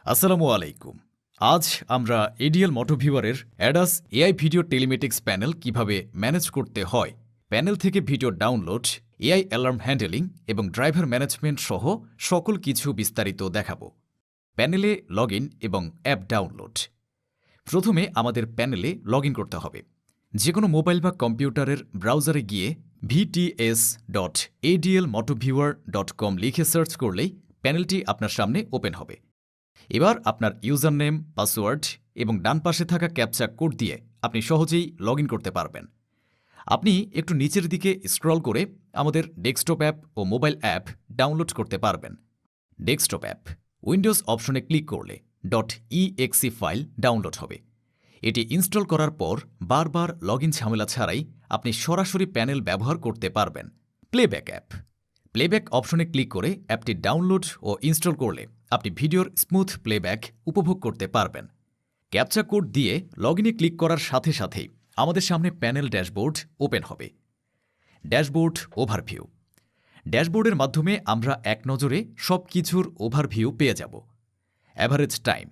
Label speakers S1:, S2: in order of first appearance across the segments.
S1: আসসালামু আলাইকুম। আজ আমরা এডিএল মোটোভিউয়ারের ADAS AI video telematics panel কিভাবে ম্যানেজ করতে হয়, প্যানেল থেকে video download, AI alarm handling এবং ড্রাইভার ম্যানেজমেন্ট সহ সকল কিছু বিস্তারিত দেখাবো। প্যানেলে লগইন এবং অ্যাপ ডাউনলোড। প্রথমে আমাদের প্যানেলে লগইন করতে হবে। যে কোনো মোবাইল বা কম্পিউটারের ব্রাউজারে গিয়ে vts.adlmotoviewer.com লিখে সার্চ করলেই প্যানেলটি আপনার সামনে ওপেন হবে। এবার আপনার ইউজার নেম, পাসওয়ার্ড এবং ডান পাশে থাকা ক্যাপচা কোড দিয়ে আপনি সহজেই লগইন করতে পারবেন। আপনি একটু নিচের দিকে স্ক্রল করে আমাদের ডেস্কটপ অ্যাপ ও মোবাইল অ্যাপ ডাউনলোড করতে পারবেন। ডেস্কটপ অ্যাপ উইন্ডোজ অপশনে ক্লিক করলে .exe ফাইল ডাউনলোড হবে। এটি ইনস্টল করার পর বারবার লগইন ঝামেলা ছাড়াই আপনি সরাসরি প্যানেল ব্যবহার করতে পারবেন। প্লেব্যাক অ্যাপ প্লেব্যাক অপশনে ক্লিক করে অ্যাপটি ডাউনলোড ও ইনস্টল করলে আপনি ভিডিওর স্মুথ প্লেব্যাক উপভোগ করতে পারবেন। ক্যাপচা কোড দিয়ে লগইনে ক্লিক করার সাথে সাথেই আমাদের সামনে প্যানেল ড্যাশবোর্ড ওপেন হবে। ড্যাশবোর্ড ওভারভিউ ড্যাশবোর্ডের মাধ্যমে আমরা এক নজরে সব কিছুর ওভারভিউ পেয়ে যাব। অ্যাভারেজ টাইম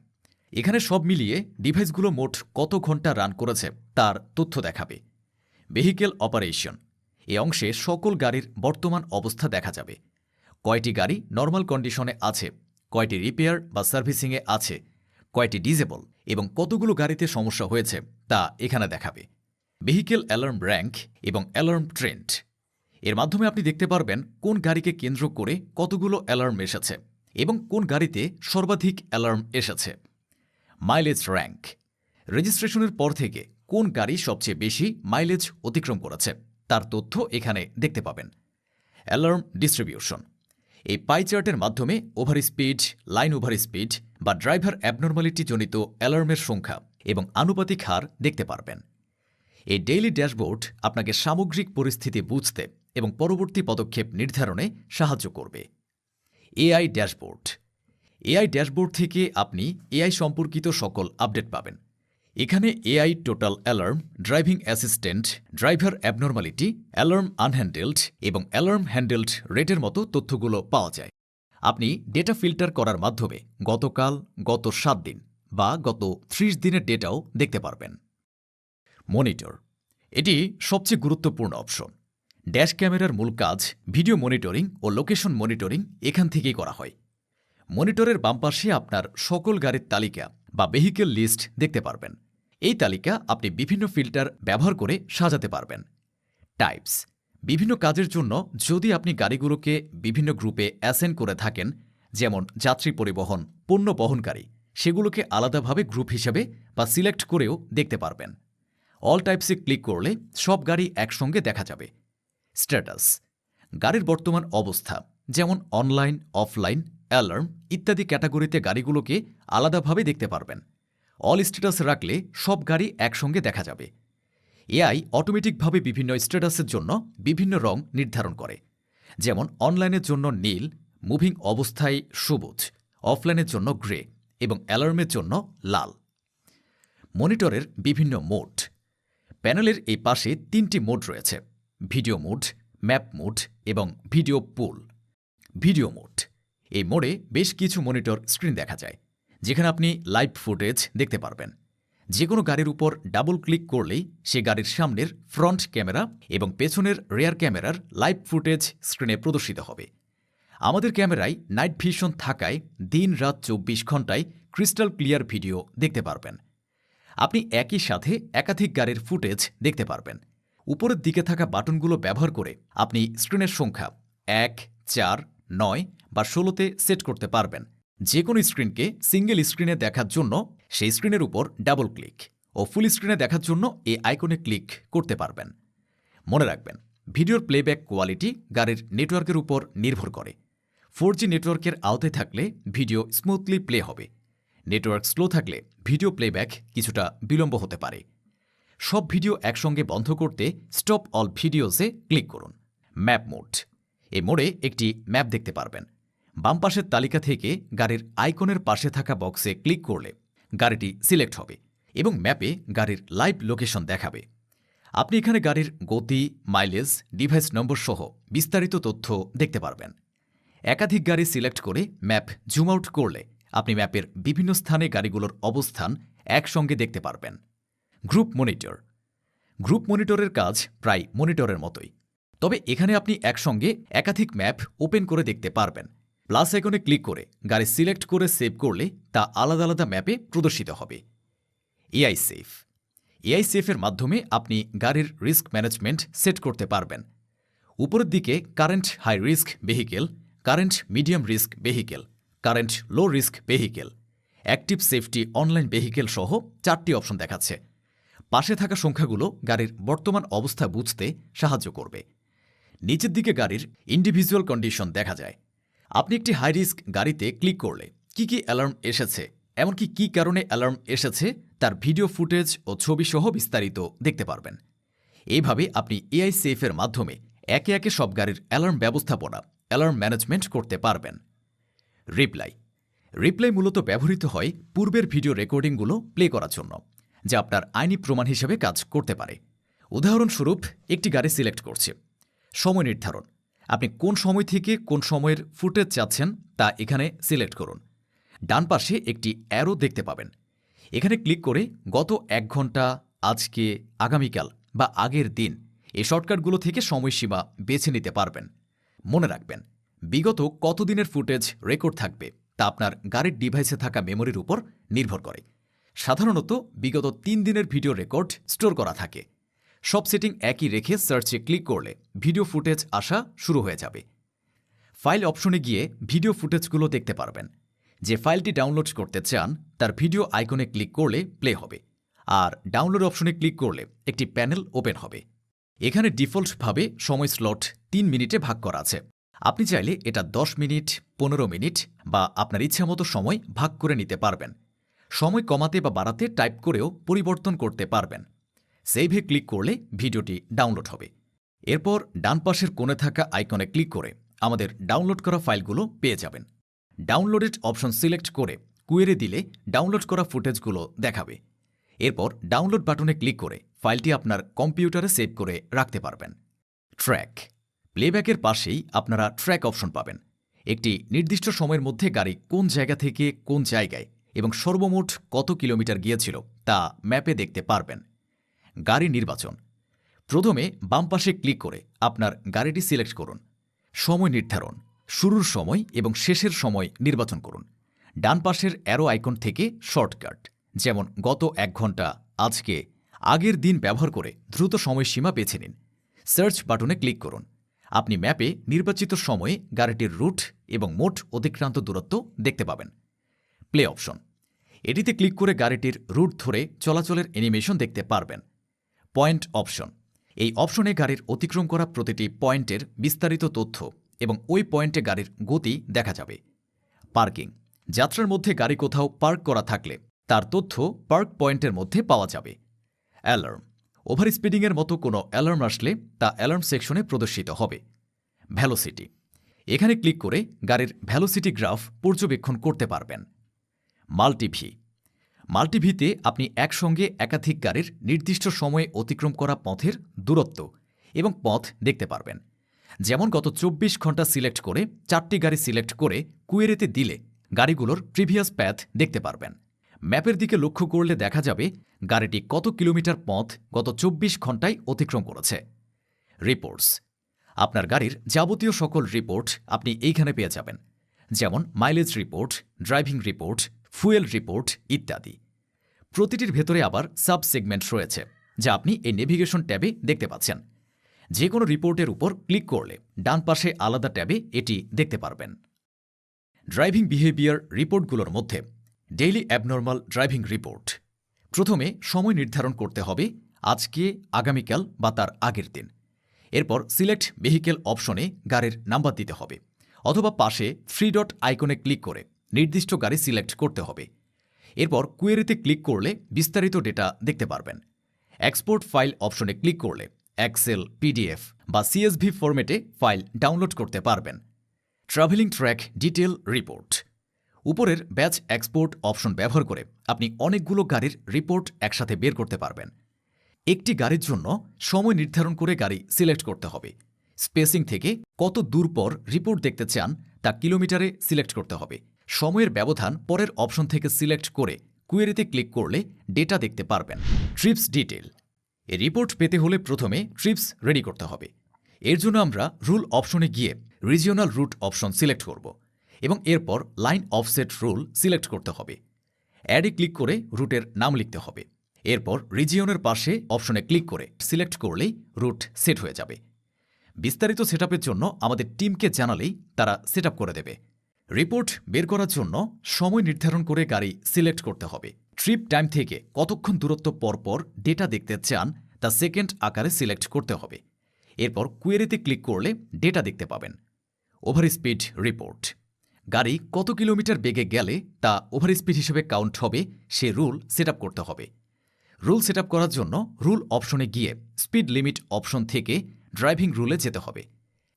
S1: এখানে সব মিলিয়ে ডিভাইসগুলো মোট কত ঘন্টা রান করেছে তার তথ্য দেখাবে। ভেহিকেল অপারেশন এ অংশে সকল গাড়ির বর্তমান অবস্থা দেখা যাবে। কয়টি গাড়ি নর্মাল কন্ডিশনে আছে, কয়টি রিপেয়ার বা সার্ভিসিংয়ে আছে, কয়টি ডিজেবল এবং কতগুলো গাড়িতে সমস্যা হয়েছে তা এখানে দেখাবে। ভেহিকেল অ্যালার্ম র্যাঙ্ক এবং অ্যালার্ম ট্রেন্ড এর মাধ্যমে আপনি দেখতে পারবেন কোন গাড়িকে কেন্দ্র করে কতগুলো অ্যালার্ম এসেছে এবং কোন গাড়িতে সর্বাধিক অ্যালার্ম এসেছে। মাইলেজ র্যাঙ্ক রেজিস্ট্রেশনের পর থেকে কোন গাড়ি সবচেয়ে বেশি মাইলেজ অতিক্রম করেছে তার তথ্য এখানে দেখতে পাবেন। অ্যালার্ম ডিস্ট্রিবিউশন এই পাই চার্টের মাধ্যমে over speed, line over speed বা ড্রাইভার অ্যাবনর্মালিটি জনিত অ্যালার্মের সংখ্যা এবং আনুপাতিক হার দেখতে পারবেন। এই ডেইলি ড্যাশবোর্ড আপনাকে সামগ্রিক পরিস্থিতি বুঝতে এবং পরবর্তী পদক্ষেপ নির্ধারণে সাহায্য করবে। এআই ড্যাশবোর্ড এআই ড্যাশবোর্ড থেকে আপনি এআই সম্পর্কিত সকল আপডেট পাবেন। এখানে AI total alarm, driving assistant, driver abnormality, alarm unhandled এবং অ্যালার্ম হ্যান্ডেলড রেটের মতো তথ্যগুলো পাওয়া যায়। আপনি ডেটা ফিল্টার করার মাধ্যমে গতকাল, গত 7 দিন বা গত 30 দিনের ডেটাও দেখতে পারবেন। মনিটর এটি সবচেয়ে গুরুত্বপূর্ণ অপশন। ড্যাশ ক্যামেরার মূল কাজ ভিডিও মনিটরিং ও লোকেশন মনিটরিং এখান থেকেই করা হয়। মনিটরের বাম পাশে আপনার সকল গাড়ির তালিকা বা ভেহিকেল লিস্ট দেখতে পারবেন। এই তালিকা আপনি বিভিন্ন ফিল্টার ব্যবহার করে সাজাতে পারবেন। টাইপস বিভিন্ন কাজের জন্য যদি আপনি গাড়িগুলোকে বিভিন্ন গ্রুপে অ্যাসাইন করে থাকেন, যেমন যাত্রী পরিবহন, পণ্য বহনকারী, সেগুলোকে আলাদাভাবে গ্রুপ হিসেবে বা সিলেক্ট করেও দেখতে পারবেন। অল টাইপসে ক্লিক করলে সব গাড়ি একসঙ্গে দেখা যাবে। স্ট্যাটাস গাড়ির বর্তমান অবস্থা, যেমন অনলাইন, অফলাইন, অ্যালার্ম ইত্যাদি ক্যাটাগরিতে গাড়িগুলোকে আলাদাভাবে দেখতে পারবেন। অল স্ট্যাটাস রাখলে সব গাড়ি একসঙ্গে দেখা যাবে। এআই অটোমেটিকভাবে বিভিন্ন স্ট্যাটাসের জন্য বিভিন্ন রং নির্ধারণ করে, যেমন অনলাইনের জন্য নীল, মুভিং অবস্থায় সবুজ, অফলাইনের জন্য গ্রে এবং অ্যালার্মের জন্য লাল। মনিটরের বিভিন্ন মোড প্যানেলের এই পাশে 3টি মোড রয়েছে: ভিডিও মোড, ম্যাপ মোড এবং ভিডিও পুল। ভিডিও মোড এই মোডে বেশ কিছু মনিটর স্ক্রিন দেখা যায়, যেখানে আপনি লাইভ ফুটেজ দেখতে পারবেন। যে কোনো গাড়ির উপর ডাবল ক্লিক করলেই সে গাড়ির সামনের ফ্রন্ট ক্যামেরা এবং পেছনের রেয়ার ক্যামেরার লাইভ ফুটেজ স্ক্রিনে প্রদর্শিত হবে। আমাদের ক্যামেরায় নাইট ভিশন থাকায় দিন রাত 24 ঘণ্টায় ক্রিস্টাল ক্লিয়ার ভিডিও দেখতে পারবেন। আপনি একই সাথে একাধিক গাড়ির ফুটেজ দেখতে পারবেন। উপরের দিকে থাকা বাটনগুলো ব্যবহার করে আপনি স্ক্রিনের সংখ্যা 1, 4, 9 বা 16তে সেট করতে পারবেন। যে কোনো স্ক্রিনকে সিঙ্গেল স্ক্রিনে দেখার জন্য সেই স্ক্রিনের উপর ডাবল ক্লিক ও ফুল স্ক্রিনে দেখার জন্য এই আইকনে ক্লিক করতে পারবেন। মনে রাখবেন, ভিডিওর প্লেব্যাক কোয়ালিটি গাড়ির নেটওয়ার্কের উপর নির্ভর করে। 4G নেটওয়ার্কের আওতায় থাকলে ভিডিও স্মুথলি প্লে হবে। নেটওয়ার্ক স্লো থাকলে ভিডিও প্লেব্যাক কিছুটা বিলম্ব হতে পারে। সব ভিডিও একসঙ্গে বন্ধ করতে স্টপ অল ভিডিওসে ক্লিক করুন। ম্যাপ মোড এই মোডে একটি ম্যাপ দেখতে পারবেন। বাম পাশের তালিকা থেকে গাড়ির আইকনের পাশে থাকা বক্সে ক্লিক করলে গাড়িটি সিলেক্ট হবে এবং ম্যাপে গাড়ির লাইভ লোকেশন দেখাবে। আপনি এখানে গাড়ির গতি, মাইলেজ, ডিভাইস নম্বর সহ বিস্তারিত তথ্য দেখতে পারবেন। একাধিক গাড়ি সিলেক্ট করে ম্যাপ জুম আউট করলে আপনি ম্যাপের বিভিন্ন স্থানে গাড়িগুলোর অবস্থান একসঙ্গে দেখতে পারবেন। Group monitor. গ্রুপ মনিটরের কাজ প্রায় মনিটরের মতোই, তবে এখানে আপনি একসঙ্গে একাধিক ম্যাপ ওপেন করে দেখতে পারবেন। প্লাস আইকনে ক্লিক করে গাড়ি সিলেক্ট করে সেভ করলে তা আলাদা আলাদা ম্যাপে প্রদর্শিত হবে। AI safe. এআই সেফের মাধ্যমে আপনি গাড়ির রিস্ক ম্যানেজমেন্ট সেট করতে পারবেন। উপরের দিকে current high risk vehicle, current medium risk vehicle, current low risk vehicle, active safety online vehicle সহ 4টি অপশন দেখাচ্ছে। পাশে থাকা সংখ্যাগুলো গাড়ির বর্তমান অবস্থা বুঝতে সাহায্য করবে। নিচের দিকে গাড়ির ইন্ডিভিজুয়াল কন্ডিশন দেখা যায়। আপনি একটি হাই রিস্ক গাড়িতে ক্লিক করলে কি অ্যালার্ম এসেছে, এমনকি কী কারণে অ্যালার্ম এসেছে তার ভিডিও ফুটেজ ও ছবি সহ বিস্তারিত দেখতে পারবেন। এইভাবে আপনি এআই সেফের মাধ্যমে একে একে সব গাড়ির অ্যালার্ম ব্যবস্থাপনা, অ্যালার্ম ম্যানেজমেন্ট করতে পারবেন। রিপ্লাই মূলত ব্যবহৃত হয় পূর্বের ভিডিও রেকর্ডিংগুলো প্লে করার জন্য, যা আপনার আইনি প্রমাণ হিসেবে কাজ করতে পারে। উদাহরণস্বরূপ একটি গাড়ি সিলেক্ট করছে। সময় নির্ধারণ। আপনি কোন সময় থেকে কোন সময়ের ফুটেজ চাচ্ছেন তা এখানে সিলেক্ট করুন। ডান পাশে একটি অ্যারো দেখতে পাবেন। এখানে ক্লিক করে গত 1 ঘন্টা, আজকে, আগামীকাল বা আগের দিন এই শর্টকাটগুলো থেকে সময়সীমা বেছে নিতে পারবেন। মনে রাখবেন, বিগত কতদিনের ফুটেজ রেকর্ড থাকবে তা আপনার গাড়ির ডিভাইসে থাকা মেমোরির উপর নির্ভর করে। সাধারণত বিগত 3 দিনের ভিডিও রেকর্ড স্টোর করা থাকে। সব সেটিং একই রেখে সার্চে ক্লিক করলে ভিডিও ফুটেজ আসা শুরু হয়ে যাবে। ফাইল অপশনে গিয়ে ভিডিও ফুটেজগুলো দেখতে পারবেন। যে ফাইলটি ডাউনলোড করতে চান তার ভিডিও আইকনে ক্লিক করলে প্লে হবে, আর ডাউনলোড অপশনে ক্লিক করলে একটি প্যানেল ওপেন হবে। এখানে ডিফল্টভাবে সময় স্লট 3 মিনিটে ভাগ করা আছে। আপনি চাইলে এটা 10 মিনিট, 15 মিনিট বা আপনার ইচ্ছামতো সময় ভাগ করে নিতে পারবেন। সময় কমাতে বা বাড়াতে টাইপ করেও পরিবর্তন করতে পারবেন। সেভে ক্লিক করলে ভিডিওটি ডাউনলোড হবে। এরপর ডান পাশের কোণে থাকা আইকনে ক্লিক করে আমাদের ডাউনলোড করা ফাইলগুলো পেয়ে যাবেন। ডাউনলোডেড অপশন সিলেক্ট করে কুয়েরি দিলে ডাউনলোড করা ফুটেজগুলো দেখাবে। এরপর ডাউনলোড বাটনে ক্লিক করে ফাইলটি আপনার কম্পিউটারে সেভ করে রাখতে পারবেন। ট্র্যাক। প্লেব্যাকের পাশেই আপনারা ট্র্যাক অপশন পাবেন। একটি নির্দিষ্ট সময়ের মধ্যে গাড়ি কোন জায়গা থেকে কোন জায়গায় এবং সর্বমোট কত কিলোমিটার গিয়েছিল তা ম্যাপে দেখতে পারবেন। গাড়ি নির্বাচন। প্রথমে বাম পাশে ক্লিক করে আপনার গাড়িটি সিলেক্ট করুন। সময় নির্ধারণ। শুরুর সময় এবং শেষের সময় নির্বাচন করুন। ডান পাশের অ্যারো আইকন থেকে শর্টকাট, যেমন গত 1 ঘন্টা, আজকে, আগের দিন ব্যবহার করে দ্রুত সময়সীমা বেছে নিন। সার্চ বাটনে ক্লিক করুন। আপনি ম্যাপে নির্বাচিত সময়ে গাড়িটির রুট এবং মোট অতিক্রান্ত দূরত্ব দেখতে পাবেন। Play option. এটিতে ক্লিক করে গাড়িটির রুট ধরে চলাচলের অ্যানিমেশন দেখতে পারবেন। Point option. এই অপশনে গাড়ির অতিক্রম করা প্রতিটি পয়েন্টের বিস্তারিত তথ্য এবং ওই পয়েন্টে গাড়ির গতি দেখা যাবে। পার্কিং। যাত্রার মধ্যে গাড়ি কোথাও পার্ক করা থাকলে তার তথ্য পার্ক পয়েন্টের মধ্যে পাওয়া যাবে। অ্যালার্ম। ওভার স্পিডিংয়ের মতো কোনো অ্যালার্ম আসলে তা অ্যালার্ম সেকশনে প্রদর্শিত হবে। ভ্যালোসিটি। এখানে ক্লিক করে গাড়ির ভ্যালোসিটি গ্রাফ পর্যবেক্ষণ করতে পারবেন। মাল্টিভি। মাল্টিভিতে আপনি একসঙ্গে একাধিক গাড়ির নির্দিষ্ট সময়ে অতিক্রম করা পথের দূরত্ব এবং পথ দেখতে পারবেন। যেমন গত 24 ঘন্টা সিলেক্ট করে 4টি গাড়ি সিলেক্ট করে কুয়েরিতে দিলে গাড়িগুলোর প্রিভিয়াস প্যাথ দেখতে পারবেন। ম্যাপের দিকে লক্ষ্য করলে দেখা যাবে গাড়িটি কত কিলোমিটার পথ গত 24 ঘন্টায় অতিক্রম করেছে। রিপোর্টস। আপনার গাড়ির যাবতীয় সকল রিপোর্ট আপনি এইখানে পেয়ে যাবেন, যেমন mileage report, driving report, fuel report ইত্যাদি। প্রতিটির ভেতরে আবার সাব সেগমেন্ট রয়েছে, যা আপনি এই নেভিগেশন ট্যাবে দেখতে পাচ্ছেন। যে কোনো রিপোর্টের উপর ক্লিক করলে ডান পাশে আলাদা ট্যাবে এটি দেখতে পারবেন। ড্রাইভিং বিহেভিয়ার রিপোর্টগুলোর মধ্যে ডেইলি অ্যাবনর্মাল ড্রাইভিং রিপোর্ট। প্রথমে সময় নির্ধারণ করতে হবে আজকে, আগামীকাল বা তার আগের দিন। এরপর সিলেক্ট ভেহিকেল অপশনে গাড়ির নাম্বার দিতে হবে, অথবা পাশে 3 ডট আইকনে ক্লিক করে নির্দিষ্ট গাড়ি সিলেক্ট করতে হবে। এরপর কুয়েরিতে ক্লিক করলে বিস্তারিত ডেটা দেখতে পারবেন। এক্সপোর্ট ফাইল অপশনে ক্লিক করলে এক্সেল, পিডিএফ বা সিএসভি ফরম্যাটে ফাইল ডাউনলোড করতে পারবেন। Travelling track detail report. উপরের ব্যাচ এক্সপোর্ট অপশন ব্যবহার করে আপনি অনেকগুলো গাড়ির রিপোর্ট একসাথে বের করতে পারবেন। একটি গাড়ির জন্য সময় নির্ধারণ করে গাড়ি সিলেক্ট করতে হবে। স্পেসিং থেকে কত দূর পর রিপোর্ট দেখতে চান তা কিলোমিটারে সিলেক্ট করতে হবে। সময়ের ব্যবধান পরের অপশন থেকে সিলেক্ট করে কুয়েরিতে ক্লিক করলে ডেটা দেখতে পারবেন। TRIPS detail. এই রিপোর্ট পেতে হলে প্রথমে ট্রিপস রেডি করতে হবে। এর জন্য আমরা রুল অপশনে গিয়ে রিজিওনাল রুট অপশন সিলেক্ট করব এবং এরপর লাইন অফসেট রুল সিলেক্ট করতে হবে। অ্যাডে ক্লিক করে রুটের নাম লিখতে হবে। এরপর রিজিয়নের পাশে অপশনে ক্লিক করে সিলেক্ট করলেই রুট সেট হয়ে যাবে। বিস্তারিত সেটআপের জন্য আমাদের টিমকে জানালেই তারা সেটআপ করে দেবে। রিপোর্ট বের করার জন্য সময় নির্ধারণ করে গাড়ি সিলেক্ট করতে হবে। ট্রিপ টাইম থেকে কতক্ষণ দূরত্ব পরপর ডেটা দেখতে চান তা সেকেন্ড আকারে সিলেক্ট করতে হবে। এরপর কুয়েরিতে ক্লিক করলে ডেটা দেখতে পাবেন। Over speed report. গাড়ি কত কিলোমিটার বেগে গেলে তা ওভার স্পিড হিসেবে কাউন্ট হবে সে রুল সেটআপ করতে হবে। রুল সেটআপ করার জন্য রুল অপশনে গিয়ে স্পিড লিমিট অপশন থেকে ড্রাইভিং রুলে যেতে হবে।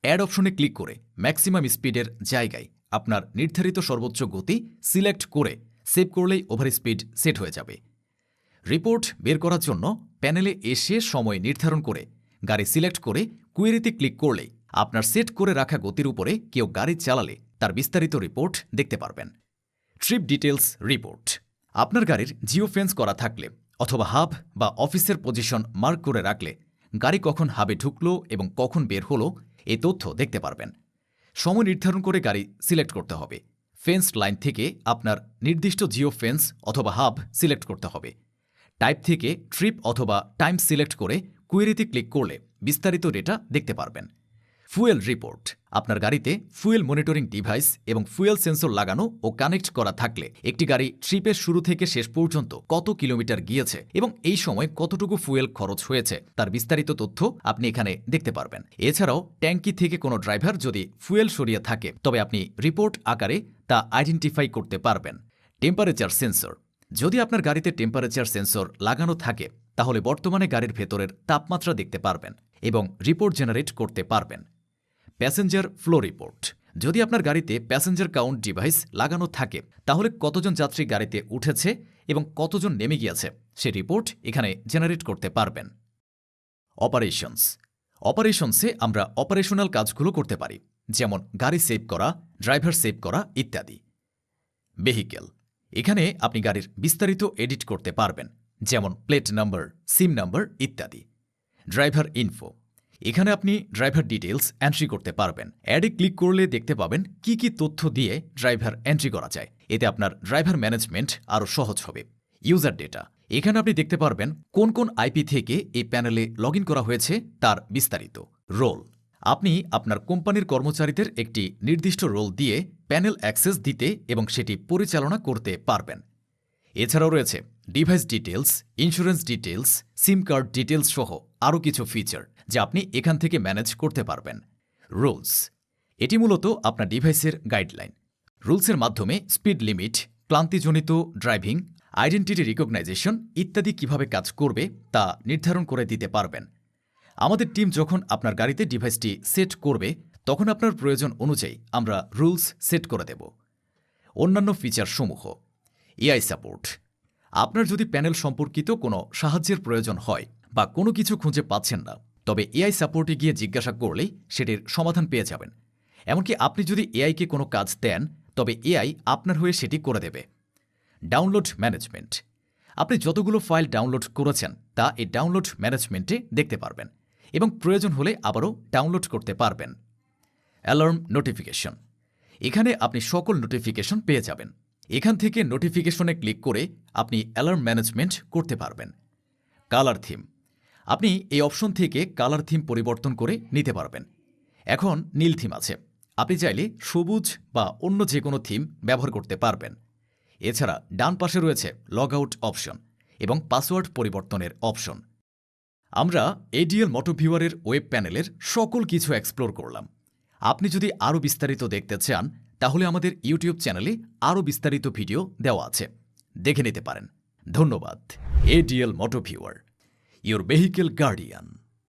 S1: অ্যাড অপশনে ক্লিক করে ম্যাক্সিমাম স্পিডের জায়গায় আপনার নির্ধারিত সর্বোচ্চ গতি সিলেক্ট করে সেভ করলেই ওভার স্পিড সেট হয়ে যাবে। রিপোর্ট বের করার জন্য প্যানেলে এসে সময় নির্ধারণ করে গাড়ি সিলেক্ট করে কুয়েরিতে ক্লিক করলেই আপনার সেট করে রাখা গতির উপরে কেউ গাড়ি চালালে তার বিস্তারিত রিপোর্ট দেখতে পারবেন। Trip details report. আপনার গাড়ির জিও ফেন্স করা থাকলে অথবা হাব বা অফিসের পজিশন মার্ক করে রাখলে গাড়ি কখন হাবে ঢুকলো এবং কখন বের হলো এই তথ্য দেখতে পারবেন। সময় নির্ধারণ করে গাড়ি সিলেক্ট করতে হবে। ফেন্স লাইন থেকে আপনার নির্দিষ্ট জিও ফেন্স অথবা হাব সিলেক্ট করতে হবে। টাইপ থেকে ট্রিপ অথবা টাইম সিলেক্ট করে কুয়েরিতে ক্লিক করলে বিস্তারিত ডেটা দেখতে পারবেন। Fuel report. আপনার গাড়িতে ফুয়েল মনিটরিং ডিভাইস এবং ফুয়েল সেন্সর লাগানো ও কানেক্ট করা থাকলে একটি গাড়ি ট্রিপের শুরু থেকে শেষ পর্যন্ত কত কিলোমিটার গিয়েছে এবং এই সময় কতটুকু ফুয়েল খরচ হয়েছে তার বিস্তারিত তথ্য আপনি এখানে দেখতে পারবেন। এছাড়াও ট্যাঙ্কি থেকে কোনো ড্রাইভার যদি ফুয়েল সরিয়ে থাকে তবে আপনি রিপোর্ট আকারে তা আইডেন্টিফাই করতে পারবেন। Temperature sensor. যদি আপনার গাড়িতে টেম্পারেচার সেন্সর লাগানো থাকে তাহলে বর্তমানে গাড়ির ভেতরের তাপমাত্রা দেখতে পারবেন এবং রিপোর্ট জেনারেট করতে পারবেন। Passenger flow report. যদি আপনার গাড়িতে প্যাসেঞ্জার কাউন্ট ডিভাইস লাগানো থাকে তাহলে কতজন যাত্রী গাড়িতে উঠেছে এবং কতজন নেমে গিয়েছে সে রিপোর্ট এখানে জেনারেট করতে পারবেন। অপারেশনস। অপারেশনসে আমরা অপারেশনাল কাজগুলো করতে পারি, যেমন গাড়ি সেভ করা, ড্রাইভার সেভ করা ইত্যাদি। ভেহিকেল। এখানে আপনি গাড়ির বিস্তারিত এডিট করতে পারবেন, যেমন প্লেট নাম্বার, সিম নাম্বার ইত্যাদি। Driver info. এখানে আপনি ড্রাইভার ডিটেলস এন্ট্রি করতে পারবেন। অ্যাডে ক্লিক করলে দেখতে পাবেন কি কি তথ্য দিয়ে ড্রাইভার এন্ট্রি করা যায়। এতে আপনার ড্রাইভার ম্যানেজমেন্ট আরও সহজ হবে। User data. এখানে আপনি দেখতে পারবেন কোন কোন আইপি থেকে এই প্যানেলে লগ ইন করা হয়েছে তার বিস্তারিত। রোল। আপনি আপনার কোম্পানির কর্মচারীদের একটি নির্দিষ্ট রোল দিয়ে প্যানেল অ্যাক্সেস দিতে এবং সেটি পরিচালনা করতে পারবেন। এছাড়াও রয়েছে ডিভাইস ডিটেলস, ইন্স্যুরেন্স ডিটেলস, সিম কার্ড ডিটেলস সহ আরও কিছু ফিচার যা আপনি এখান থেকে ম্যানেজ করতে পারবেন। রুলস। এটি মূলত আপনার ডিভাইসের গাইডলাইন। রুলসের মাধ্যমে স্পিড লিমিট, ক্লান্তিজনিত ড্রাইভিং, আইডেন্টিটি রিকগনাইজেশন ইত্যাদি কিভাবে কাজ করবে তা নির্ধারণ করে দিতে পারবেন। আমাদের টিম যখন আপনার গাড়িতে ডিভাইসটি সেট করবে তখন আপনার প্রয়োজন অনুযায়ী আমরা রুলস সেট করে দেব। অন্যান্য ফিচার সমূহ। AI support. আপনার যদি প্যানেল সম্পর্কিত কোনো সাহায্যের প্রয়োজন হয় বা কোনো কিছু খুঁজে পাচ্ছেন না তবে এআই সাপোর্টে গিয়ে জিজ্ঞাসা করলেই সেটির সমাধান পেয়ে যাবেন। এমনকি আপনি যদি এআইকে কোনো কাজ দেন তবে এআই আপনার হয়ে সেটি করে দেবে। Download management. আপনি যতগুলো ফাইল ডাউনলোড করেছেন তা এই ডাউনলোড ম্যানেজমেন্টে দেখতে পারবেন এবং প্রয়োজন হলে আবারও ডাউনলোড করতে পারবেন। Alarm notification. এখানে আপনি সকল নোটিফিকেশন পেয়ে যাবেন। এখান থেকে নোটিফিকেশনে ক্লিক করে আপনি অ্যালার্ম ম্যানেজমেন্ট করতে পারবেন। Colour theme. আপনি এই অপশন থেকে কালার থিম পরিবর্তন করে নিতে পারবেন। এখন নীল থিম আছে, আপনি চাইলে সবুজ বা অন্য যে কোনো থিম ব্যবহার করতে পারবেন। এছাড়া ডান পাশে রয়েছে লগ আউট অপশন এবং পাসওয়ার্ড পরিবর্তনের অপশন। আমরা এডিএল মোটো ভিউয়ারের ওয়েব প্যানেলের সকল কিছু এক্সপ্লোর করলাম। আপনি যদি আরও বিস্তারিত দেখতে চান তাহলে আমাদের ইউটিউব চ্যানেলে আরও বিস্তারিত ভিডিও দেওয়া আছে, দেখে নিতে পারেন। ধন্যবাদ। ADL moto viewer, your vehicle guardian.